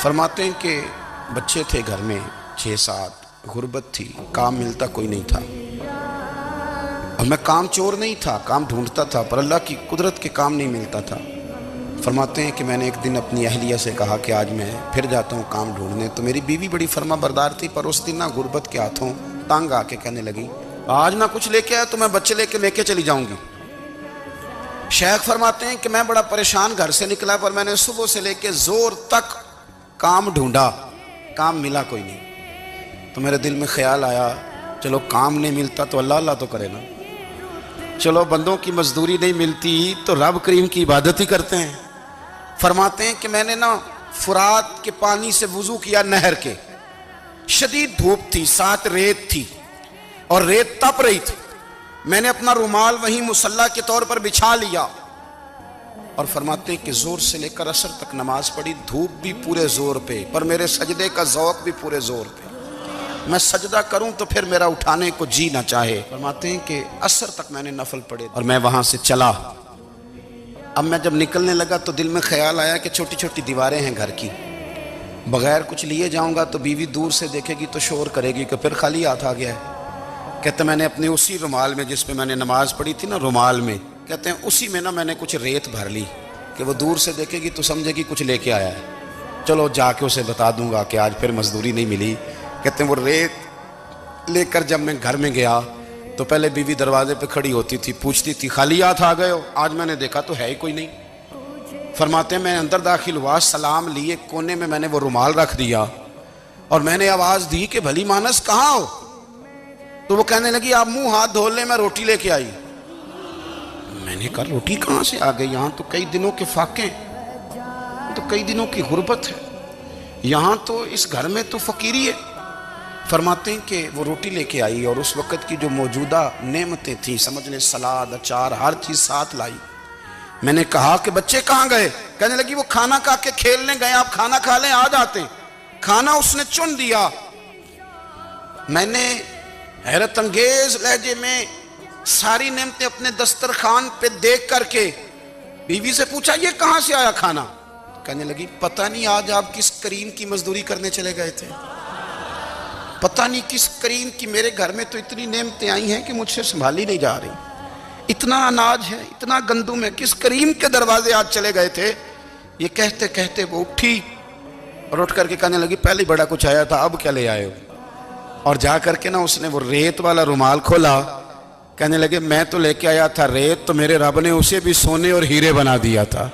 فرماتے ہیں کہ بچے تھے گھر میں 6-7، غربت تھی، کام ملتا کوئی نہیں تھا، اور میں کام چور نہیں تھا، کام ڈھونڈتا تھا، پر اللہ کی قدرت کے کام نہیں ملتا تھا۔ فرماتے ہیں کہ میں نے ایک دن اپنی اہلیہ سے کہا کہ آج میں پھر جاتا ہوں کام ڈھونڈنے، تو میری بیوی بڑی فرما بردار تھی، پر اس دن نہ غربت کے ہاتھوں تنگ آ کے کہنے لگی آج نہ کچھ لے کے آیا تو میں بچے لے کے چلی جاؤں گی۔ شیخ فرماتے ہیں کہ میں بڑا پریشان گھر سے نکلا، پر میں نے صبح سے لے کے زور تک کام ڈھونڈا، کام ملا کوئی نہیں۔ تو میرے دل میں خیال آیا چلو کام نہیں ملتا تو اللہ اللہ تو کرے نا، چلو بندوں کی مزدوری نہیں ملتی تو رب کریم کی عبادت ہی کرتے ہیں۔ فرماتے ہیں کہ میں نے نا فرات کے پانی سے وضو کیا، نہر کے، شدید دھوپ تھی، ساتھ ریت تھی اور ریت تپ رہی تھی، میں نے اپنا رومال وہیں مصلی کے طور پر بچھا لیا، اور فرماتے ہیں کہ زور سے لے کر عصر تک نماز پڑھی، دھوپ بھی پورے زور پہ، پر میرے سجدے کا ذوق بھی پورے زور پہ، میں سجدہ کروں تو پھر میرا اٹھانے کو جی نہ چاہے۔ فرماتے ہیں کہ عصر تک میں نے نفل پڑھے اور میں وہاں سے چلا۔ اب میں جب نکلنے لگا تو دل میں خیال آیا کہ چھوٹی چھوٹی دیواریں ہیں گھر کی، بغیر کچھ لیے جاؤں گا تو بیوی دور سے دیکھے گی تو شور کرے گی کہ پھر خالی ہاتھ آ گیا ہے۔ کہتے میں نے اپنے اسی رومال میں جس پہ میں نے نماز پڑھی تھی نا، رومال میں، کہتے ہیں اسی میں نا میں نے کچھ ریت بھر لی کہ وہ دور سے دیکھے گی تو سمجھے گی کچھ لے کے آیا ہے، چلو جا کے اسے بتا دوں گا کہ آج پھر مزدوری نہیں ملی۔ کہتے ہیں وہ ریت لے کر جب میں گھر میں گیا تو پہلے بیوی دروازے پہ کھڑی ہوتی تھی، پوچھتی تھی خالی ہاتھ آ گئے ہو؟ آج میں نے دیکھا تو ہے ہی کوئی نہیں۔ فرماتے ہیں میں اندر داخل ہوا، سلام لیے، کونے میں نے وہ رومال رکھ دیا اور میں نے آواز دی کہ بھلی مانس کہاں ہو؟ تو وہ کہنے لگی آپ منہ ہاتھ دھو لیں، میں روٹی لے کے آئی۔ میں نے کہا روٹی کہاں سے آ گئی؟ یہاں تو کئی دنوں کے فاقے، تو کئی دنوں کی غربت ہے، یہاں تو اس گھر میں تو فقیری ہے۔ فرماتے ہیں کہ وہ روٹی لے کے آئی اور اس وقت کی جو موجودہ نعمتیں تھیں، سمجھ لیں سلاد، اچار، ہر چیز ساتھ لائی۔ میں نے کہا کہ بچے کہاں گئے؟ کہنے لگی وہ کھانا کھا کے کھیلنے گئے، آپ کھانا کھا لیں آ جاتے ہیں۔ کھانا اس نے چن دیا۔ میں نے حیرت انگیز لہجے میں ساری نعمتیں اپنے دسترخوان پہ دیکھ کر کے بیوی سے پوچھا یہ کہاں سے آیا کھانا؟ کہنے لگی پتہ نہیں آج آپ کس کریم کی مزدوری کرنے چلے گئے تھے، پتہ نہیں کس کریم کی، میرے گھر میں تو اتنی نعمتیں آئی ہیں کہ مجھ سے سنبھالی نہیں جا رہی، اتنا اناج ہے، اتنا گندم ہے، کس کریم کے دروازے آج چلے گئے تھے؟ یہ کہتے کہتے وہ اٹھی اور اٹھ کر کے کہنے لگی پہلے ہی بڑا کچھ آیا تھا، اب کیا لے آئے ہو؟ اور جا کر کے نا اس نے وہ ریت والا رومال کھولا، کہنے لگے میں تو لے کے آیا تھا ریت، تو میرے رب نے اسے بھی سونے اور ہیرے بنا دیا تھا۔